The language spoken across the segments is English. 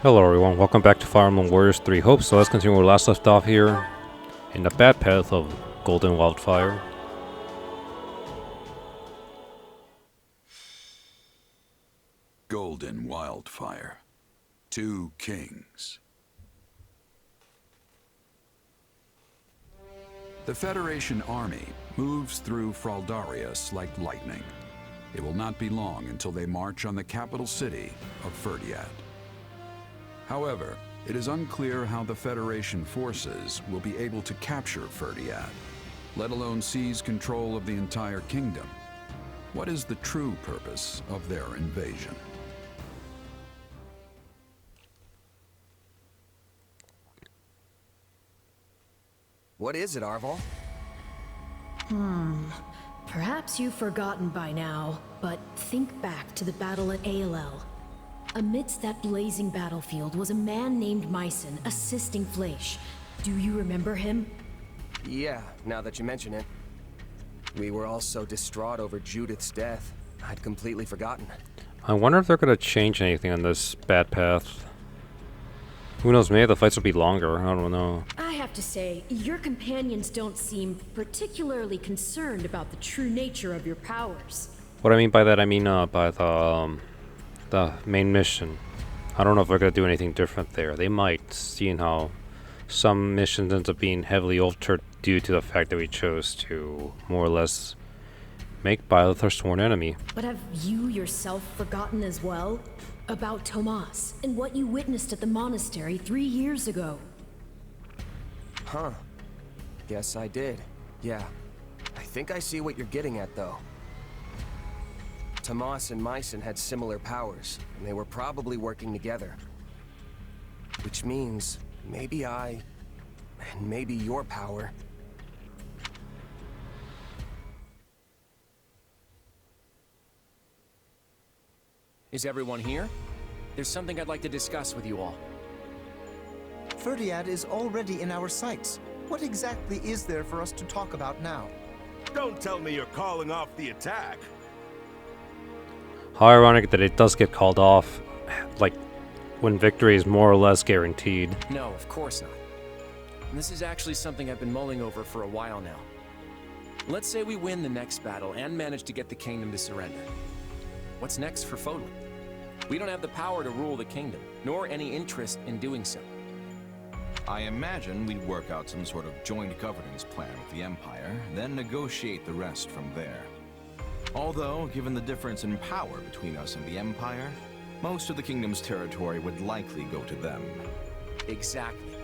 Hello everyone, welcome back to Fire Emblem Warriors 3 Hope. So let's continue where we last left off here in the bad path of Golden Wildfire. Golden Wildfire. Two Kings. The Federation army moves through Fraldarius like lightning. It will not be long until they march on the capital city of Fhirdiad. However, it is unclear how the Federation forces will be able to capture Fhirdiad, let alone seize control of the entire kingdom. What is the true purpose of their invasion? What is it, Arval? Perhaps you've forgotten by now, but think back to the battle at ALL. Amidst that blazing battlefield was a man named Myson assisting Fleisch. Do you remember him? Yeah, now that you mention it. We were all so distraught over Judith's death, I'd completely forgotten. I wonder if they're going to change anything on this bad path. Who knows, maybe the fights will be longer, I don't know. I have to say, your companions don't seem particularly concerned about the true nature of your powers. What I mean by that, I mean by the main mission. I don't know if they're going to do anything different there. They might, seeing how some missions ends up being heavily altered due to the fact that we chose to more or less make Byleth our sworn enemy. But have you yourself forgotten as well? About Tomas and what you witnessed at the monastery 3 years ago. Huh. Guess I did. Yeah. I think I see what you're getting at, though. Tomas and Myson had similar powers, and they were probably working together. Which means, maybe I... and maybe your power... Is everyone here? There's something I'd like to discuss with you all. Fhirdiad is already in our sights. What exactly is there for us to talk about now? Don't tell me you're calling off the attack. How ironic that it does get called off, like, when victory is more or less guaranteed. No, of course not. This is actually something I've been mulling over for a while now. Let's say we win the next battle and manage to get the kingdom to surrender. What's next for Fodlan? We don't have the power to rule the kingdom, nor any interest in doing so. I imagine we'd work out some sort of joint governance plan with the Empire, then negotiate the rest from there. Although, given the difference in power between us and the Empire, most of the kingdom's territory would likely go to them. Exactly.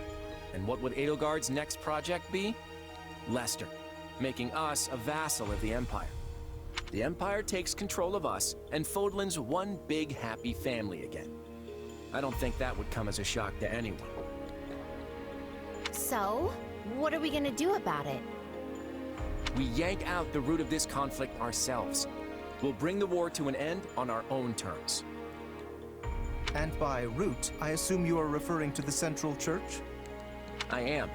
And what would Edelgard's next project be? Leicester, making us a vassal of the Empire. The Empire takes control of us, and Fodlan's one big happy family again. I don't think that would come as a shock to anyone. So, what are we gonna do about it? We yank out the root of this conflict ourselves. We'll bring the war to an end on our own terms. And by root, I assume you are referring to the Central Church? I am.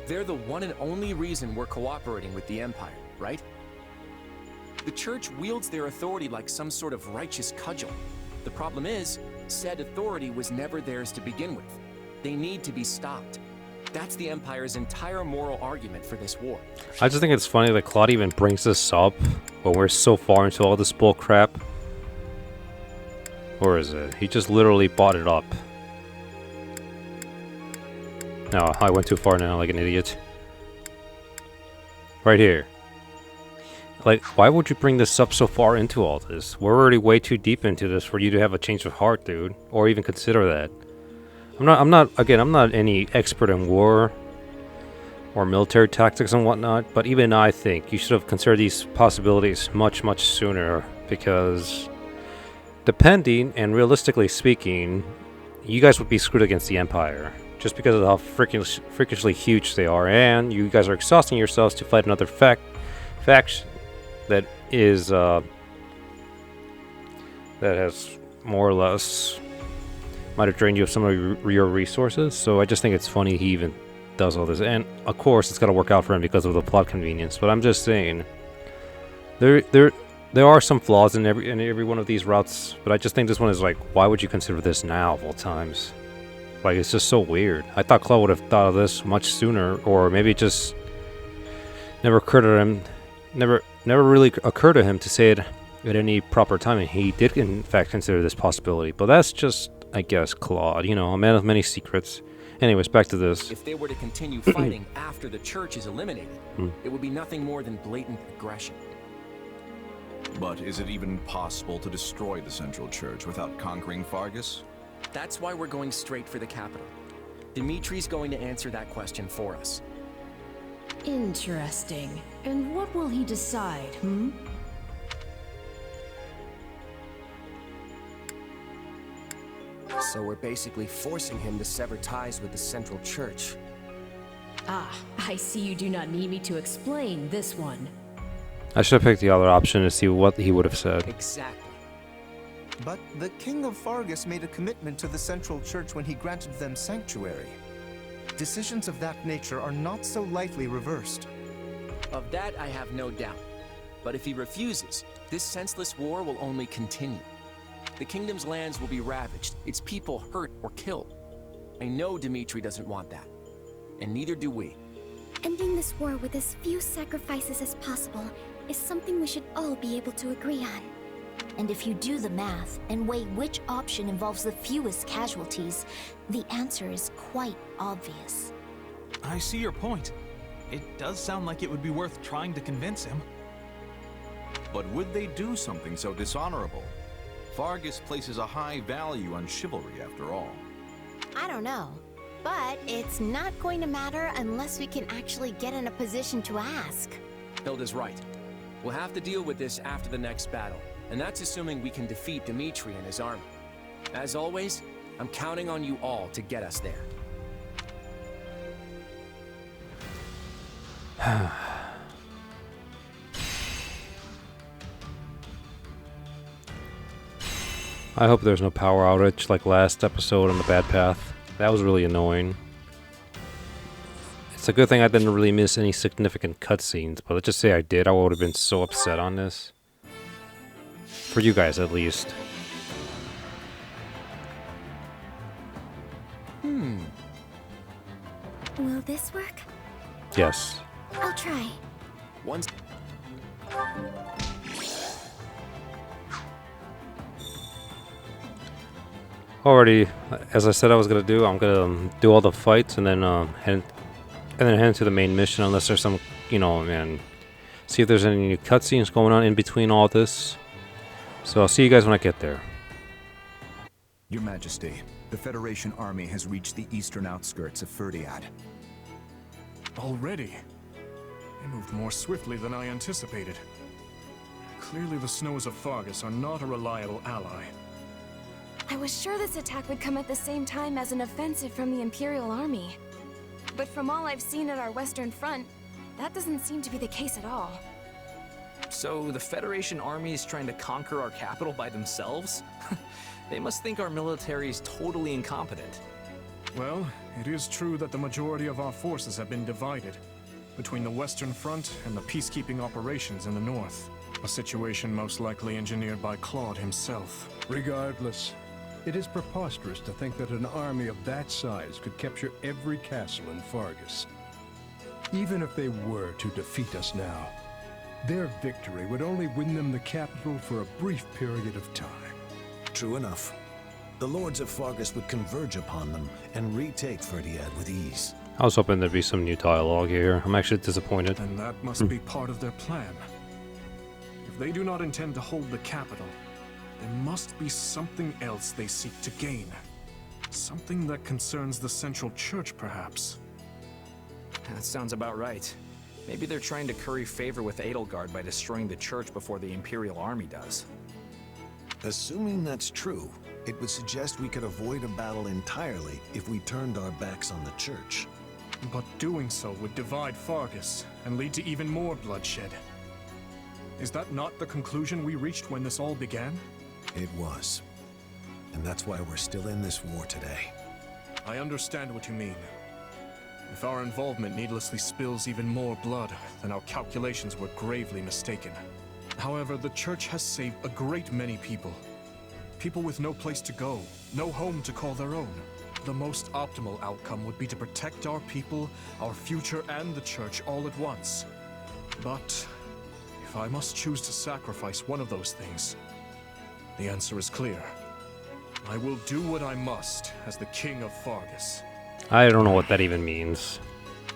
They're the one and only reason we're cooperating with the Empire, right? The Church wields their authority like some sort of righteous cudgel. The problem is, said authority was never theirs to begin with. They need to be stopped. That's the Empire's entire moral argument for this war. I just think it's funny that Claude even brings this up when we're so far into all this bull crap. Or is it? He just literally bought it up. No, I went too far now like an idiot. Right here. Like, why would you bring this up so far into all this? We're already way too deep into this for you to have a change of heart, dude. Or even consider that. I'm not any expert in war or military tactics and whatnot, but even I think you should have considered these possibilities much, much sooner, because depending and realistically speaking, you guys would be screwed against the Empire just because of how freakishly huge they are, and you guys are exhausting yourselves to fight another faction that is that has more or less might have drained you of some of your resources. So I just think it's funny he even does all this, and of course it's got to work out for him because of the plot convenience. But I'm just saying, there are some flaws in every one of these routes, but I just think this one is like, why would you consider this now of all times? Like, it's just so weird. I thought Claude would have thought of this much sooner, or maybe it just never occurred to him, never really occurred to him to say it at any proper time, and he did in fact consider this possibility. But that's just, I guess, Claude, you know, a man of many secrets. Anyways, back to this. If they were to continue fighting after the church is eliminated, it would be nothing more than blatant aggression. But is it even possible to destroy the Central Church without conquering Fargus? That's why we're going straight for the capital. Dimitri's going to answer that question for us. Interesting. And what will he decide, hmm? So we're basically forcing him to sever ties with the Central Church. Ah, I see you do not need me to explain this one. I should have picked the other option to see what he would have said. Exactly. But the King of Fargus made a commitment to the Central Church when he granted them sanctuary. Decisions of that nature are not so lightly reversed. Of that, I have no doubt. But if he refuses, this senseless war will only continue. The kingdom's lands will be ravaged, its people hurt or killed. I know Dimitri doesn't want that. And neither do we. Ending this war with as few sacrifices as possible is something we should all be able to agree on. And if you do the math and weigh which option involves the fewest casualties, the answer is quite obvious. I see your point. It does sound like it would be worth trying to convince him. But would they do something so dishonorable? Fargus places a high value on chivalry, after all. I don't know. But it's not going to matter unless we can actually get in a position to ask. Hilda's right. We'll have to deal with this after the next battle. And that's assuming we can defeat Dimitri and his army. As always, I'm counting on you all to get us there. I hope there's no power outage like last episode on the Bad Path. That was really annoying. It's a good thing I didn't really miss any significant cutscenes, but let's just say I did, I would have been so upset on this. For you guys, at least. Will this work? Yes. I'll try. Once. Already, as I said I was gonna do, I'm gonna do all the fights and then head to the main mission, unless there's some, you know, and see if there's any cutscenes going on in between all this. So I'll see you guys when I get there. Your Majesty, the Federation army has reached the eastern outskirts of Fhirdiad. Already? They moved more swiftly than I anticipated. Clearly the snows of Fargus are not a reliable ally. I was sure this attack would come at the same time as an offensive from the Imperial Army. But from all I've seen at our western front, that doesn't seem to be the case at all. So the Federation army is trying to conquer our capital by themselves? They must think our military is totally incompetent. Well, it is true that the majority of our forces have been divided between the western front and the peacekeeping operations in the north. A situation most likely engineered by Claude himself. Regardless, it is preposterous to think that an army of that size could capture every castle in Fargus. Even if they were to defeat us now, their victory would only win them the capital for a brief period of time. True enough. The lords of Fargus would converge upon them and retake Fhirdiad with ease. I was hoping there'd be some new dialogue here. I'm actually disappointed. And that must be part of their plan. If they do not intend to hold the capital, there must be something else they seek to gain. Something that concerns the Central Church, perhaps. That sounds about right. Maybe they're trying to curry favor with Edelgard by destroying the church before the Imperial Army does. Assuming that's true, it would suggest we could avoid a battle entirely if we turned our backs on the church. But doing so would divide Fargus and lead to even more bloodshed. Is that not the conclusion we reached when this all began? It was. And that's why we're still in this war today. I understand what you mean. If our involvement needlessly spills even more blood, then our calculations were gravely mistaken. However, the Church has saved a great many people. People with no place to go, no home to call their own. the most optimal outcome would be to protect our people, our future, and the church all at once. But if I must choose to sacrifice one of those things, the answer is clear. I will do what I must as the King of Fargus. I don't know what that even means.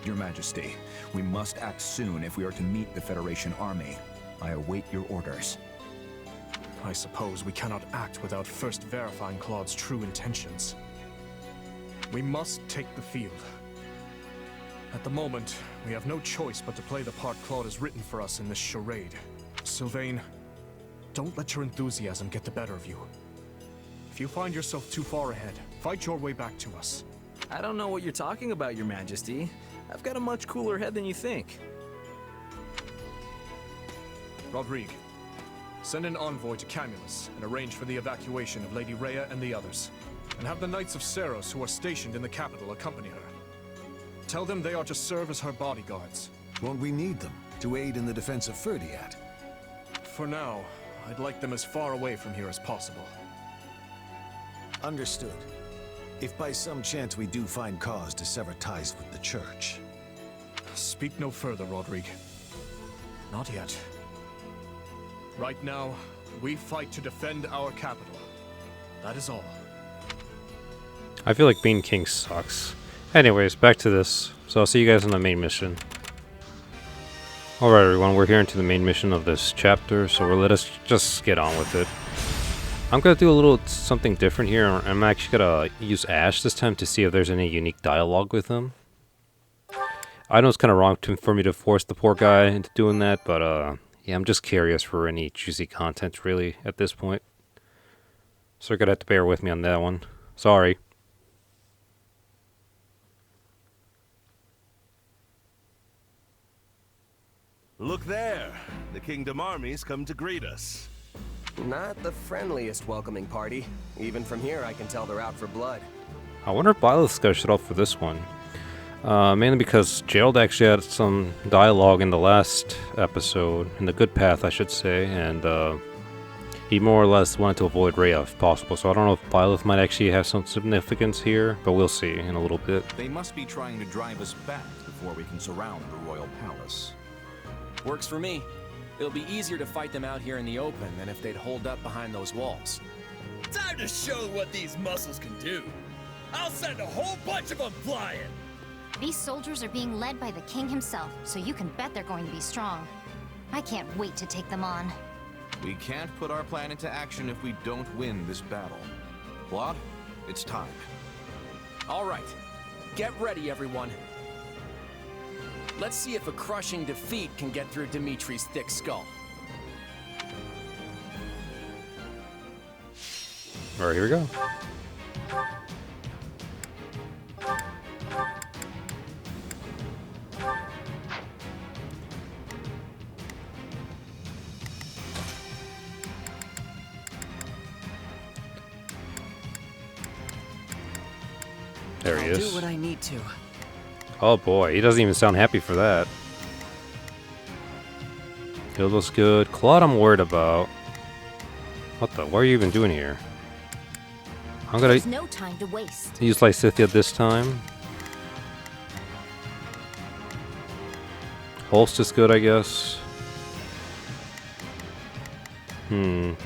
Your Majesty, we must act soon if we are to meet the Federation army. I await your orders. I suppose we cannot act without first verifying Claude's true intentions. We must take the field. At the moment, we have no choice but to play the part Claude has written for us in this charade. Sylvain, don't let your enthusiasm get the better of you. If you find yourself too far ahead, fight your way back to us. I don't know what you're talking about, Your Majesty. I've got a much cooler head than you think. Rodrigue, send an envoy to Camulus and arrange for the evacuation of Lady Rhea and the others. And have the Knights of Seros who are stationed in the capital accompany her. Tell them they are to serve as her bodyguards. Won't we need them to aid in the defense of Fhirdiad? For now, I'd like them as far away from here as possible. Understood. If by some chance we do find cause to sever ties with the Church. Speak no further, Rodrigue. Not yet. Right now, we fight to defend our capital. That is all. I feel like being king sucks. Anyways, back to this. So I'll see you guys on the main mission. Alright everyone, we're here into the main mission of this chapter, so let us just get on with it. I'm gonna do a little something different here. I'm actually gonna use Ash this time to see if there's any unique dialogue with him. I know it's kind of wrong for me to force the poor guy into doing that, but yeah, I'm just curious for any juicy content really at this point. So you're gonna have to bear with me on that one. Sorry. Look there! The Kingdom armies come to greet us. Not the friendliest welcoming party. Even from here, I can tell they're out for blood. I wonder if Byleth's gonna shut up for this one. Mainly because Gerald actually had some dialogue in the last episode, in the good path I should say, and he more or less wanted to avoid Rhea if possible, so I don't know if Byleth might actually have some significance here, but we'll see in a little bit. They must be trying to drive us back before we can surround the royal palace. Works for me. It'll be easier to fight them out here in the open than if they'd holed up behind those walls. Time to show what these muscles can do. I'll send a whole bunch of them flying. These soldiers are being led by the king himself, so you can bet they're going to be strong. I can't wait to take them on. We can't put our plan into action if we don't win this battle. Claude, it's time. All right. Get ready, everyone. Let's see if a crushing defeat can get through Dimitri's thick skull. Alright, here we go. There he is. I'll do what I need to. Oh boy, he doesn't even sound happy for that. It looks good. Claude I'm worried about. What the? What are you even doing here? I'm gonna There's no time to waste. use Lysithia this time. Holst is good, I guess. Should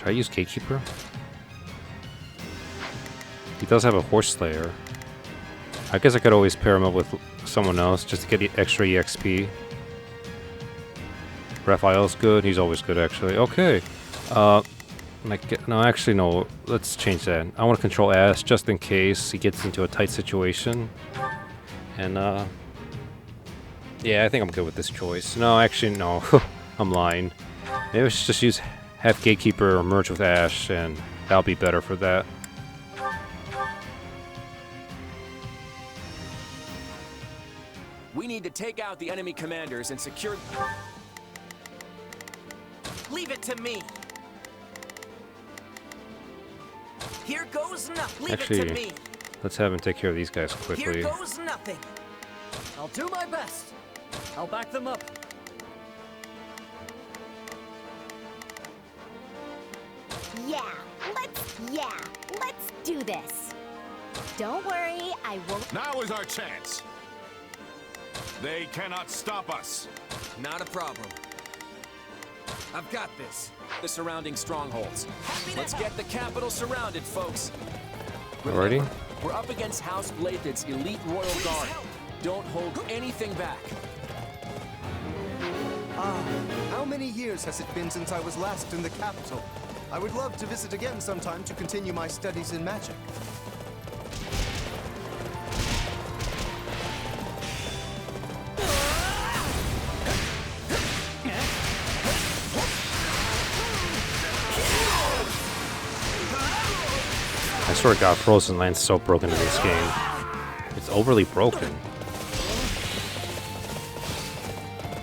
I use Gatekeeper? He does have a Horse Slayer. I guess I could always pair him up with someone else just to get the extra EXP. Raphael's good. He's always good, actually. Okay. No, actually, no. Let's change that. I want to control Ash just in case he gets into a tight situation. And, yeah, I think I'm good with this choice. No, actually, no. I'm lying. Maybe I should just use half Gatekeeper or merge with Ash, and that'll be better for that. We need to take out the enemy commanders and secure... Leave it to me. Here goes nothing. Leave it to Actually, me. let's have him take care of these guys Here quickly. goes nothing. I'll do my best. I'll back them up. Let's do this. Don't worry, I won't. Now is our chance. They cannot stop us. Not a problem. I've got this. The surrounding strongholds. Let's get the capital surrounded, folks. Alrighty. We're up against House Bladed's elite royal guard. Don't hold anything back. How many years has it been since I was last in the capital? I would love to visit again sometime to continue my studies in magic. I swear to God, Frozen Land's so broken in this game. It's overly broken.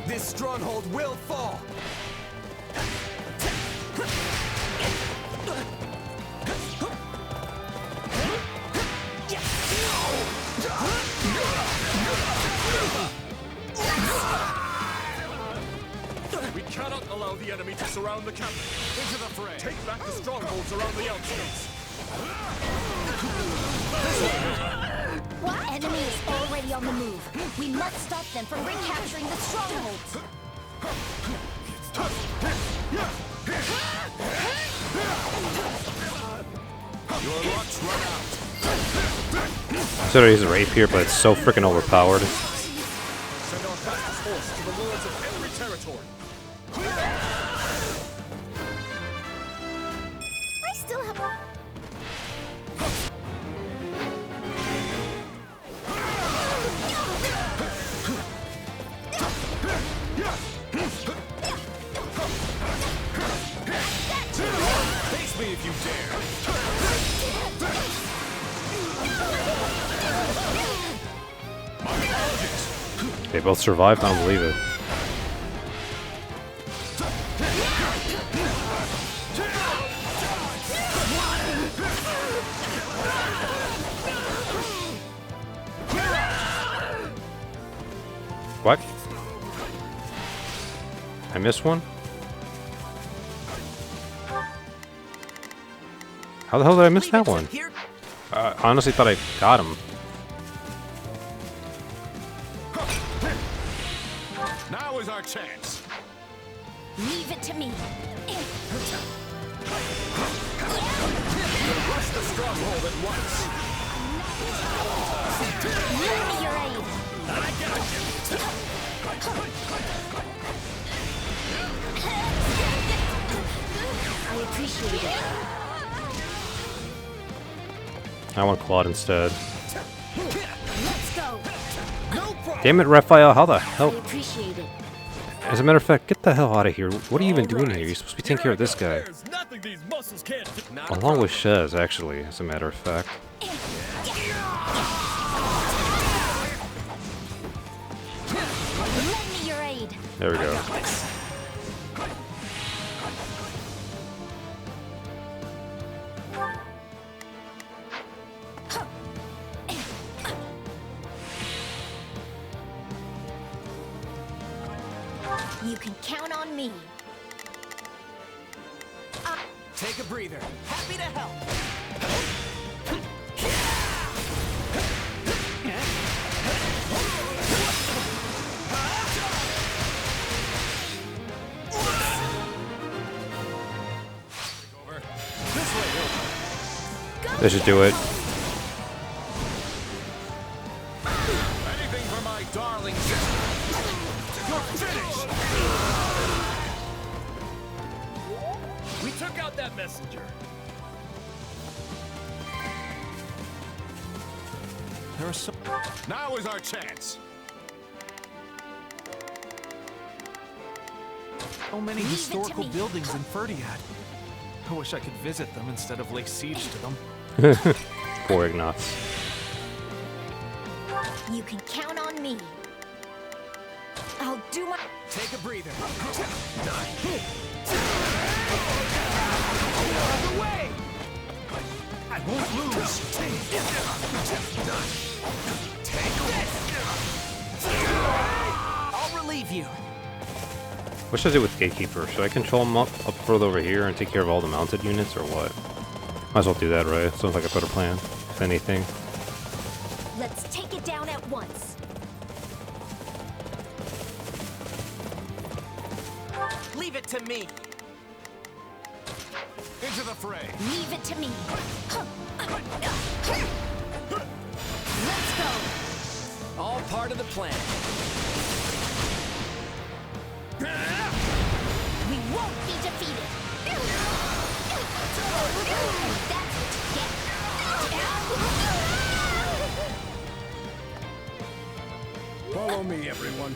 This stronghold will fall. We cannot allow the enemy to surround the capital. Into the fray. Take back the strongholds around the outskirts. What? Enemy is already on the move. We must stop them from recapturing the strongholds. Your luck's run out. Consider he's a rapier, but it's so freaking overpowered. Send our fastest horse to the lords of every territory. I still have. Face me if you dare. My apologies. They both survived? I don't believe it. What? I missed one? How the hell did I miss that one? I honestly thought I got him. Now is our chance. Leave it to me. Rush the stronghold at once. Lend me your aid. I got you. I appreciate it. I want Claude instead. Let's go. Damn it, Raphael, how the I hell? appreciate it. As a matter of fact, get the hell out of here. What are you even doing here? You're supposed to be taking care of this guy. There's nothing these muscles can't do. Along with Shez, actually, as a matter of fact. Lend me your aid. There we go. You can count on me. Take a breather. Happy to help. They should do it. Anything for my darling sister. You're finished. We took out that messenger. There are so. Now is our chance. So many Leave it to historical me. buildings in Fhirdiad. I wish I could visit them instead of lay siege to them. Poor Ignatz. You can count on me. I'll do my. Take a breather. Away! I won't lose. Take this. I'll relieve you. What should I do with Gatekeeper? Should I control him up further over here and take care of all the mounted units, or what? Might as well do that, right? Sounds like a better plan, if anything. Let's take it down at once. Leave it to me. Into the fray. Leave it to me. Let's go. All part of the plan. We won't be defeated. That's what you get. Follow me, everyone.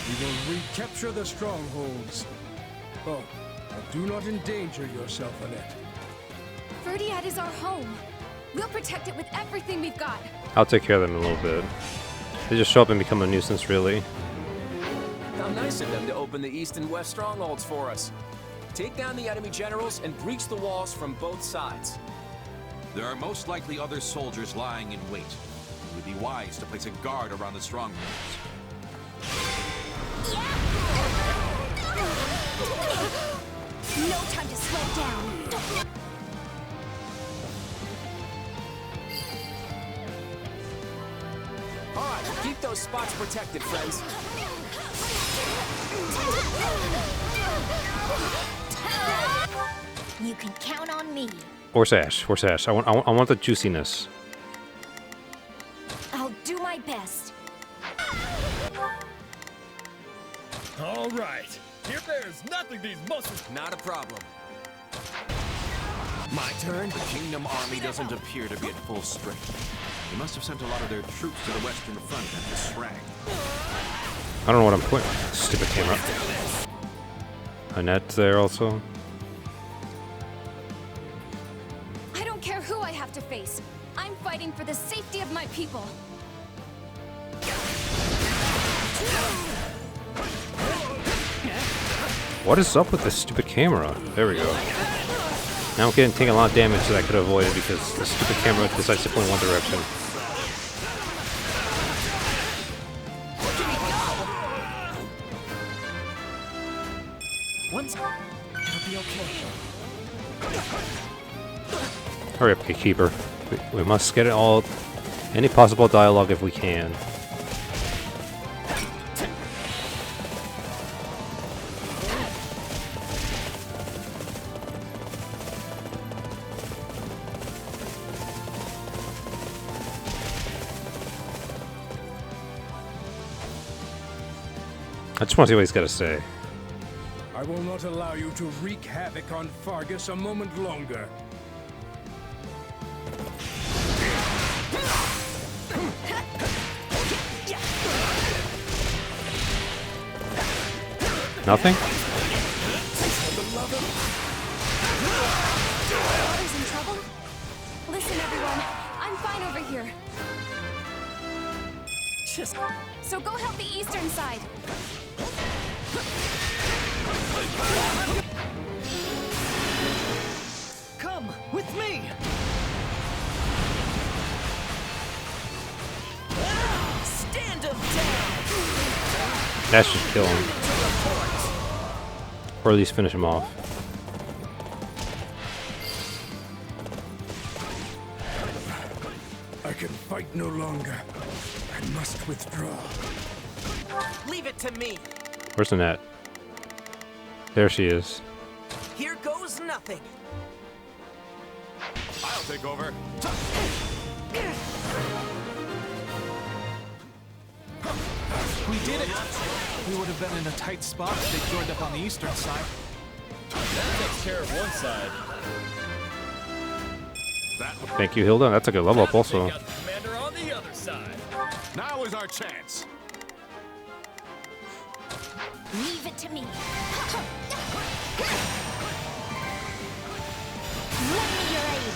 We will recapture the strongholds. Oh, but do not endanger yourself, Annette. Fhirdiad is our home. We'll protect it with everything we've got. I'll take care of them in a little bit. They just show up and become a nuisance, really. How nice of them to open the east and west strongholds for us. Take down the enemy generals and breach the walls from both sides. There are most likely other soldiers lying in wait. It would be wise to place a guard around the strongholds. No time to slow down. All right, keep those spots protected, friends. You can count on me. Where's Ash? Where's Ash? I want the juiciness. I'll do my best. All right. Here there's nothing these muscles. Not a problem. My turn? The Kingdom Army doesn't appear to be at full strength. They must have sent a lot of their troops to the western front at this rag. I don't know what I'm putting. Stupid camera. Annette's there also. I don't care who I have to face. I'm fighting for the safety of my people. What is up with this stupid camera? There we go. Now I'm getting taking a lot of damage that I could have avoided because the stupid camera decides to point in one direction. It'll be okay. Hurry up, Gatekeeper. We must get it all, any possible dialogue if we can. I just want to see what he's got to say. I will not allow you to wreak havoc on Fargus a moment longer. Nothing? Daughter's in trouble? Listen, everyone. I'm fine over here. So go help the eastern side. Come with me. Stand him down. That should kill him. Or at least finish him off. I can fight no longer. I must withdraw. Leave it to me. Where's Annette? There she is. Here goes nothing. I'll take over. We did it! We would have been in a tight spot if they joined up on the eastern side. That takes care of one side. Thank you, Hilda. That's a good level up also. Take out the commander on the other side. Now is our chance. Leave it to me. Lend me your aid.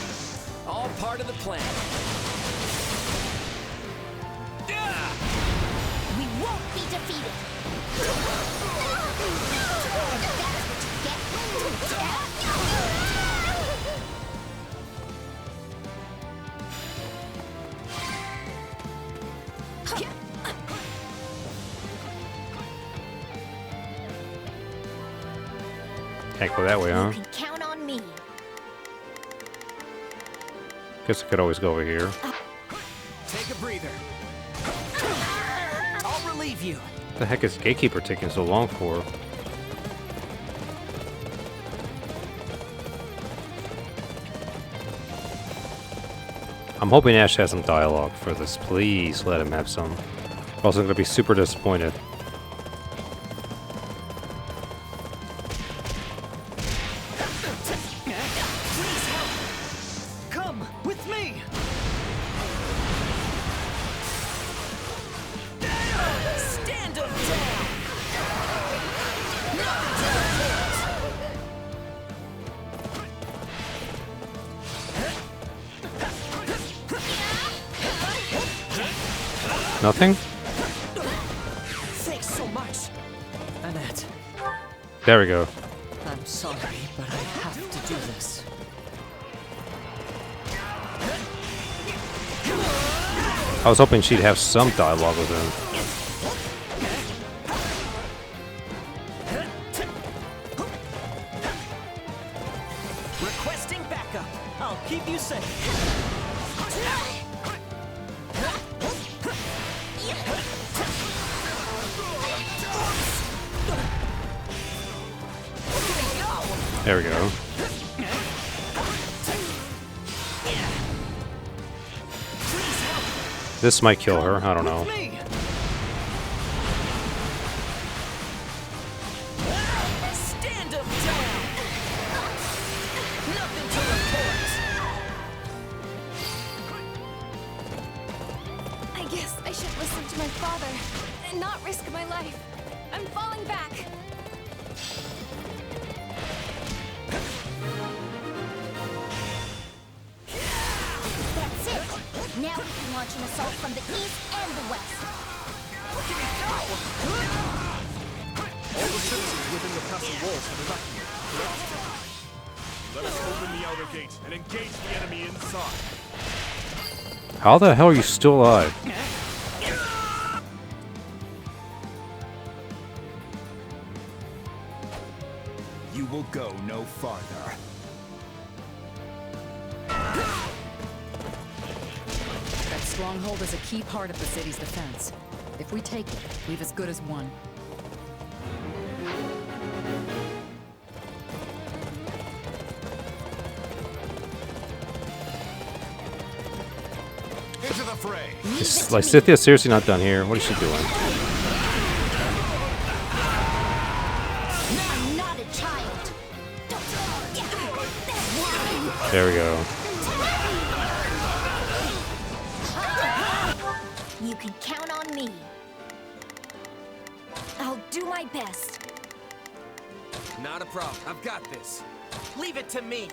All part of the plan. We won't be defeated. Can't go that way, huh? You can count on me. Guess I could always go over here. Take a breather. I'll relieve you. What the heck is Gatekeeper taking so long for? I'm hoping Ash has some dialogue for this. Please let him have some. Or else I'm gonna be super disappointed. Come with me. Stand up down. Nothing? Thanks so much, Annette. There we go. I'm sorry, but I have to do this. I was hoping she'd have some dialogue with him. Requesting backup. I'll keep you safe. There we go. This might kill her, I don't know. Stand up down. Nothing to report. I guess I should listen to my father and not risk my life. I'm falling back. That's it. Now we can launch an assault from the east and the west. All the citizens within the castle walls have evacuated, correct? Let us open the outer gate and engage the enemy inside. How the hell are you still alive? You will go no farther. That stronghold is a key part of the city's defense. If we take it, we've as good as won. Into the fray. Is Lysithea seriously not done here? What is she doing? I'm not a child. There we go. You can count on me. I'll do my best. Not a problem. I've got this. Leave it to me.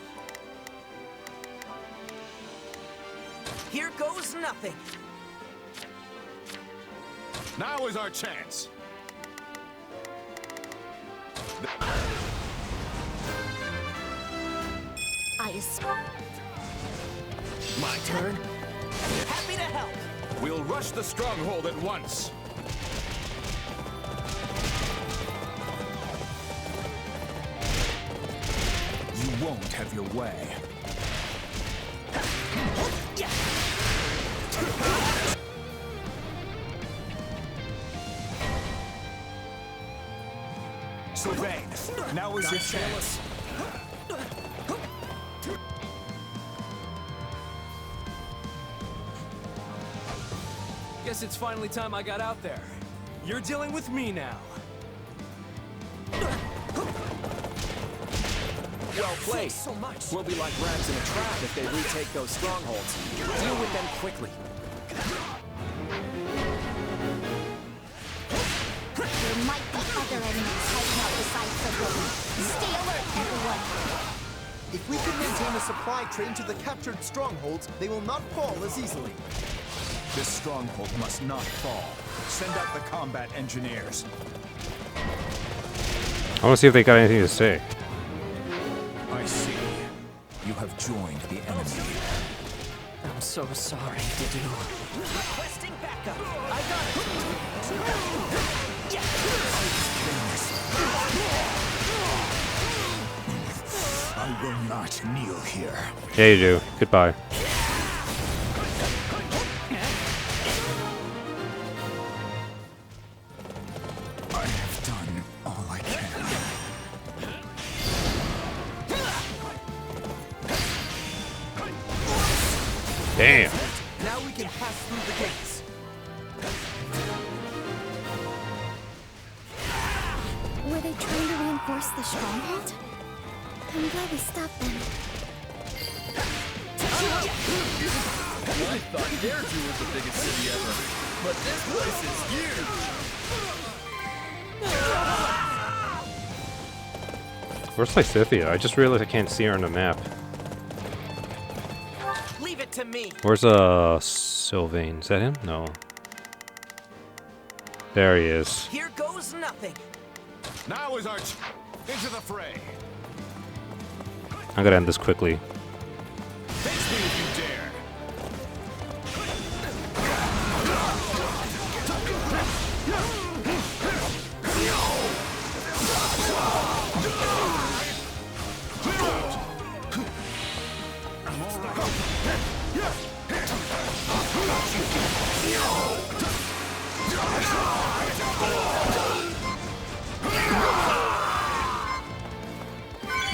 Here goes nothing. Now is our chance. My turn. Happy to help. We'll rush the stronghold at once. You won't have your way. Sylvain, now is your chance. Guess it's finally time I got out there. You're dealing with me now. Well played. So much. We'll be like rats in a trap if they retake those strongholds. Deal with them quickly. There might be other enemies hiding out besides the road. Stay alert, everyone. If we can maintain a supply train to the captured strongholds, they will not fall as easily. This stronghold must not fall. Send out the combat engineers. I want to see if they got anything to say. I see. You have joined the enemy. I'm so sorry, Didu. Requesting backup. I got it. I will not kneel here. Yeah, you do. Goodbye. I have done all I can. Damn. Now we can pass through the gates. Were they trying to reinforce the stronghold? I'm glad we stopped them. I thought Fairview was the biggest city ever, but this place is huge. Where's Lysithea? I just realized I can't see her on the map. Leave it to me. Where's Sylvain? Is that him? No. There he is. Here goes nothing. Now is our into the fray. I'm gonna end this quickly. Face me if you dare.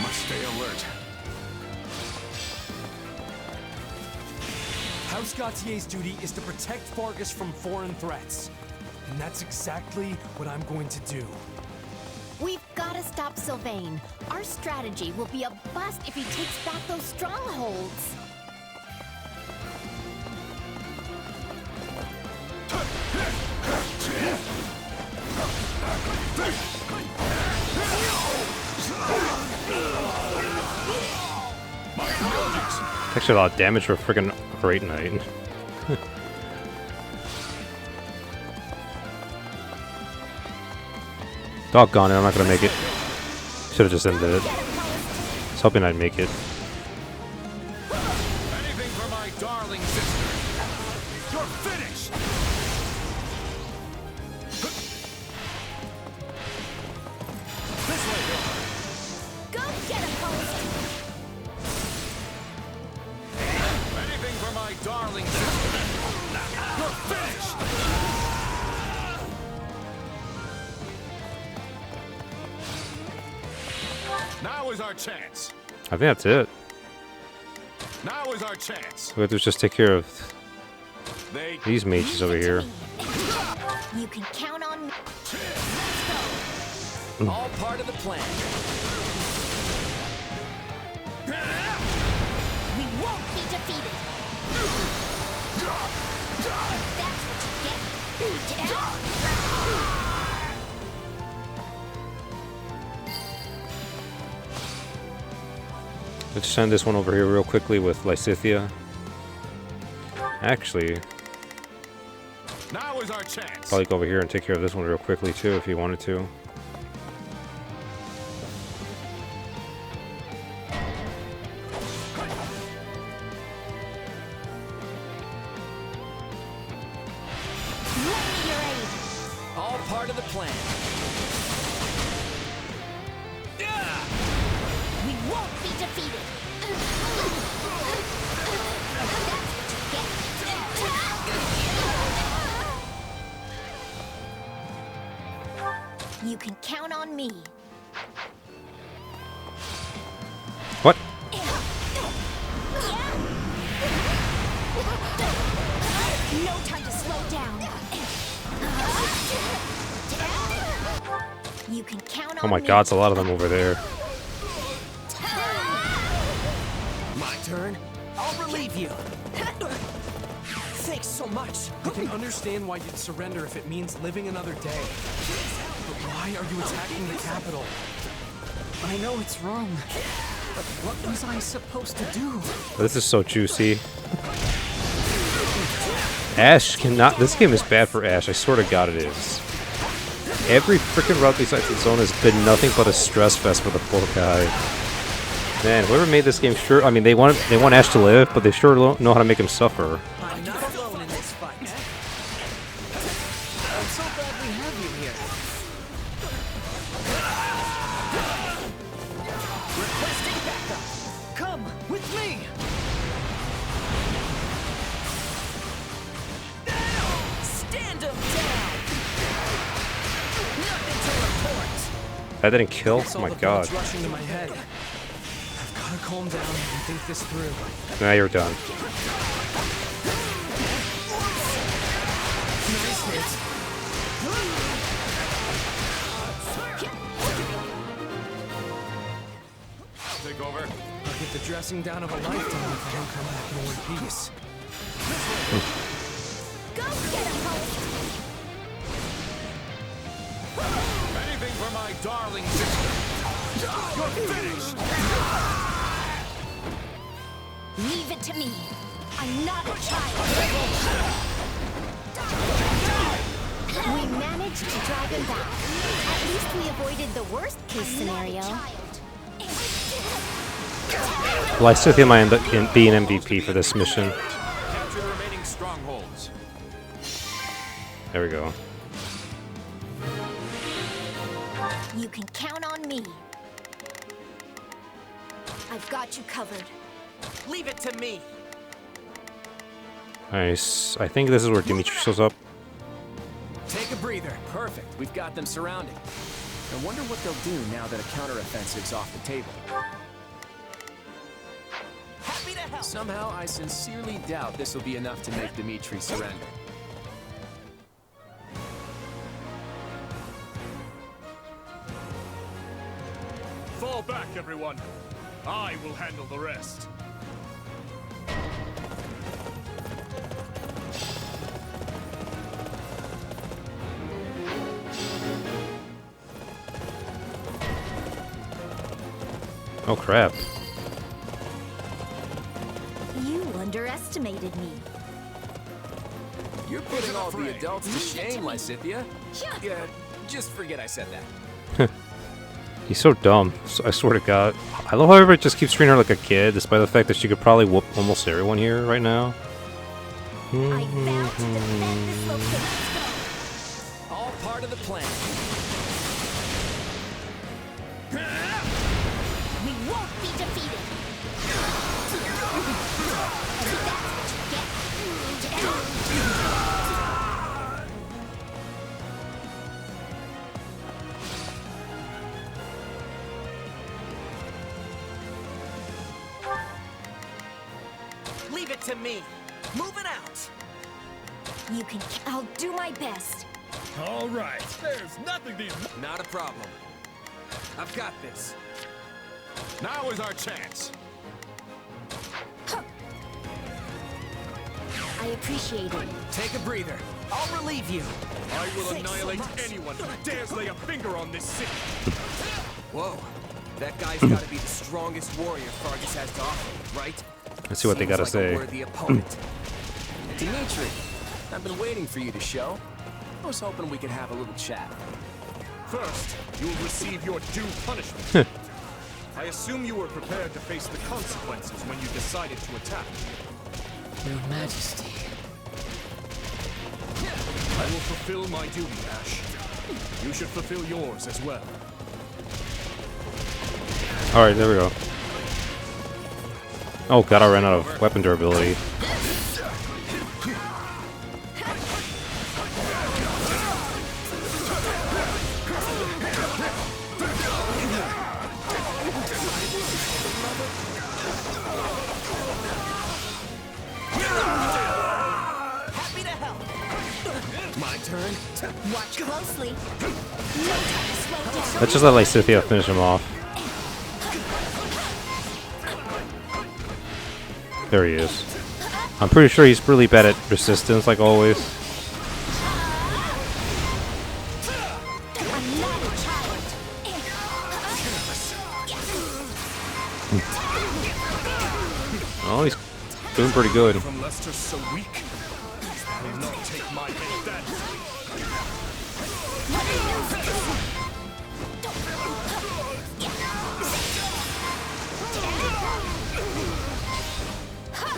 Must stay alert. House Gautier's duty is to protect Fargus from foreign threats. And that's exactly what I'm going to do. We've got to stop Sylvain. Our strategy will be a bust if he takes back those strongholds. Actually, a lot of damage for a freaking Great Knight. Doggone it, I'm not gonna make it. Should've just ended it. I was hoping I'd make it. Anything for my darling sister. You're finished. This way. Go get him, Post. Anything for my darling sister. You're finished. Now is our chance. I think that's it. Now is our chance. We have to just take care of They these mages over here. You can count on me. All part of the plan. We won't be defeated. That's what you get. Let's send this one over here real quickly with Lysithea. Actually, now is our chance. probably go over here and take care of this one real quickly too, if you wanted to. All part of the plan. We won't be defeated. You can count on me. What? No time to slow down. You can count on Oh my me. god, it's a lot of them over there. My turn. I'll relieve you. Thanks so much. I can understand why you'd surrender if it means living another day. But why are you attacking the capital? I know it's wrong, but what was I supposed to do? This is so juicy. Ash cannot. This game is bad for Ash. I swear to God it is. Every freaking route besides the zone has been nothing but a stress fest for the poor guy. Man, whoever made this game sure. I mean, they want Ash to live, but they sure don't know how to make him suffer. I'm not alone in this fight. I'm so glad we have you here. Requesting backup. That didn't kill? It's Oh all my the god. bullets rushing to my head. I've gotta calm down and think this through. Now you're done. Nice hit. Take over. I'll get the dressing down of a lifetime if I don't come back in one piece. Go get him, Host! Anything for my darling sister. You're finished. Leave it to me. I'm not a child. We managed to drive him back. At least we avoided the worst case scenario. Well, I still think I might end up being MVP for this mission. Capture the remaining strongholds. There we go. You can count on me. I've got you covered. Leave it to me. Nice. I think this is where Dimitri shows up. Take a breather. Perfect. We've got them surrounded. I wonder what they'll do now that a counteroffensive's off the table. Happy to help. Somehow, I sincerely doubt this will be enough to make Dimitri surrender. Fall back, everyone. I will handle the rest. Oh crap. You underestimated me. You're putting all the adults to shame, Lysithia. Yeah, just forget I said that. He's so dumb. I swear to God. I love how everybody just keeps treating her like a kid, despite the fact that she could probably whoop almost everyone here right now. All part of the plan. We won't be defeated. Leave it to me. Moving out. You can. I'll do my best. All right. There's nothing these... Not a problem. I've got this. Now is our chance. I appreciate it. Take a breather. I'll relieve you. I will annihilate anyone who dares lay a finger on this city. Whoa. That guy's got to be the strongest warrior Fargus has to offer, right? Let's see what they gotta Seems like say. a worthy opponent. Dimitri, I've been waiting for you to show. I was hoping we could have a little chat. First, you will receive your due punishment. I assume you were prepared to face the consequences when you decided to attack. Your Majesty. I will fulfill my duty, Ash. You should fulfill yours as well. Alright, there we go. Oh god, I ran out of weapon durability. Happy to help. My turn. Watch closely. No time to slow down. Let's just let Lysithia finish him off. There he is. I'm pretty sure he's really bad at resistance, like always. Oh, he's doing pretty good. From Lester so weak, I will not take my hit that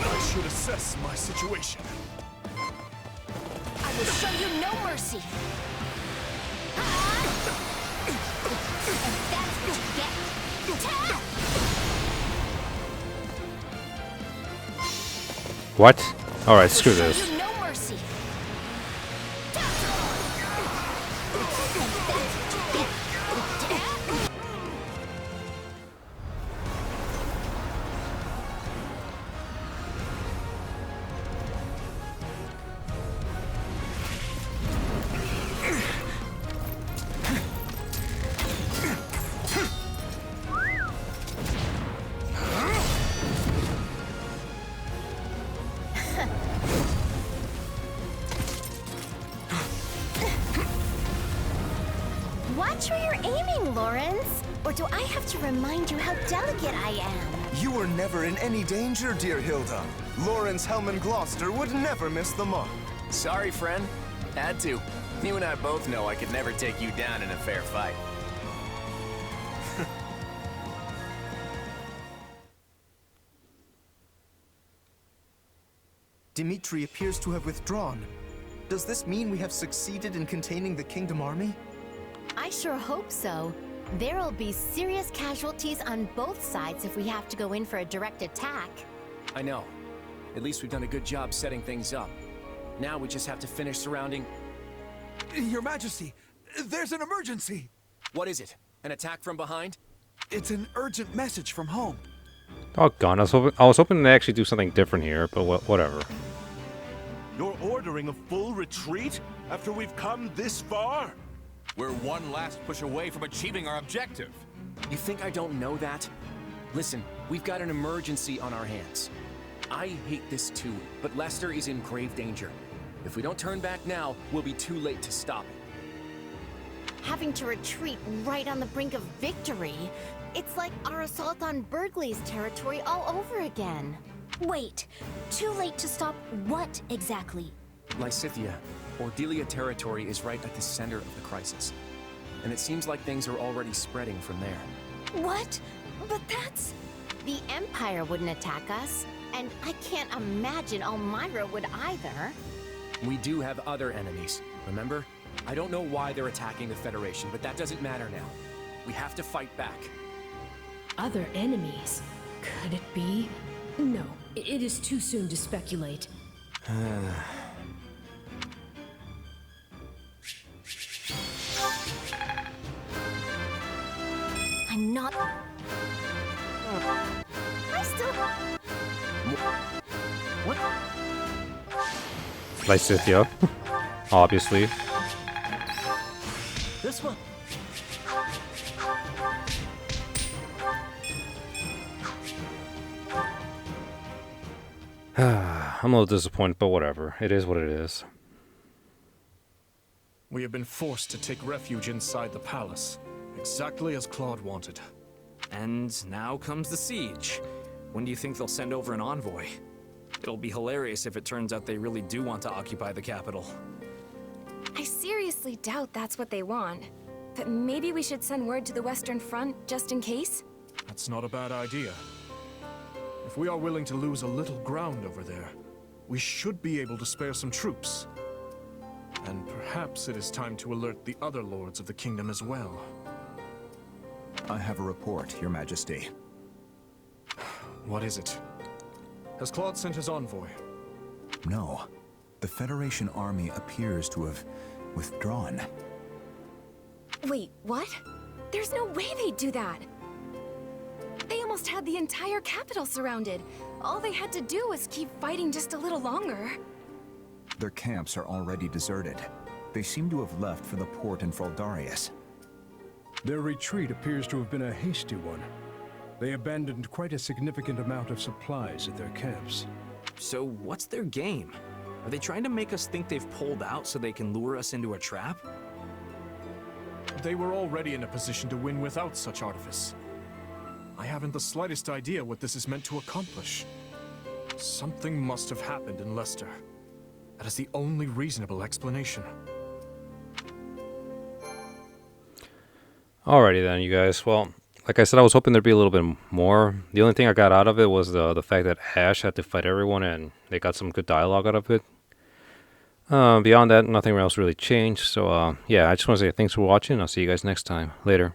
I should assess my situation. I will show you no mercy. And that's what you get. What? Alright, screw this. Show you no mercy. doing, Lawrence? Or do I have to remind you how delicate I am? You were never in any danger, dear Hilda. Lawrence Hellman Gloucester would never miss the mark. Sorry, friend. Had to. You and I both know I could never take you down in a fair fight. Dimitri appears to have withdrawn. Does this mean we have succeeded in containing the Kingdom Army? I sure hope so. There'll be serious casualties on both sides if we have to go in for a direct attack. I know. At least we've done a good job setting things up. Now we just have to finish surrounding... Your Majesty, there's an emergency! What is it? An attack from behind? It's an urgent message from home. Doggone, I was hoping to actually do something different here, but whatever. You're ordering a full retreat after we've come this far? We're one last push away from achieving our objective. You think I don't know that? Listen, we've got an emergency on our hands. I hate this too, but Lester is in grave danger. If we don't turn back now, we'll be too late to stop it. Having to retreat right on the brink of victory. It's like our assault on Burgley's territory all over again. Wait, too late to stop what exactly? Lysithia, Ordelia territory is right at the center of the crisis. And it seems like things are already spreading from there. What? But that's... The Empire wouldn't attack us, and I can't imagine Elmyra would either. We do have other enemies, remember? I don't know why they're attacking the Federation, but that doesn't matter now. We have to fight back. Other enemies? Could it be? No, it is too soon to speculate. I'm not... I still... What? Lysithia, obviously. This one. I'm a little disappointed, but whatever. It is what it is. We have been forced to take refuge inside the palace, exactly as Claude wanted. And now comes the siege. When do you think they'll send over an envoy? It'll be hilarious if it turns out they really do want to occupy the capital. I seriously doubt that's what they want. But maybe we should send word to the Western Front, just in case? That's not a bad idea. If we are willing to lose a little ground over there, we should be able to spare some troops. And perhaps it is time to alert the other lords of the kingdom as well. I have a report, Your Majesty. What is it? Has Claude sent his envoy? No. The Federation army appears to have withdrawn. Wait, what? There's no way they'd do that! They almost had the entire capital surrounded. All they had to do was keep fighting just a little longer. Their camps are already deserted. They seem to have left for the port in Fraldarius. Their retreat appears to have been a hasty one. They abandoned quite a significant amount of supplies at their camps. So what's their game? Are they trying to make us think they've pulled out so they can lure us into a trap? They were already in a position to win without such artifice. I haven't the slightest idea what this is meant to accomplish. Something must have happened in Leicester. That is the only reasonable explanation. Alrighty then, you guys. Well, like I said, I was hoping there'd be a little bit more. The only thing I got out of it was the fact that Ash had to fight everyone, and they got some good dialogue out of it. Beyond that, nothing else really changed. So, yeah, I just want to say thanks for watching. I'll see you guys next time. Later.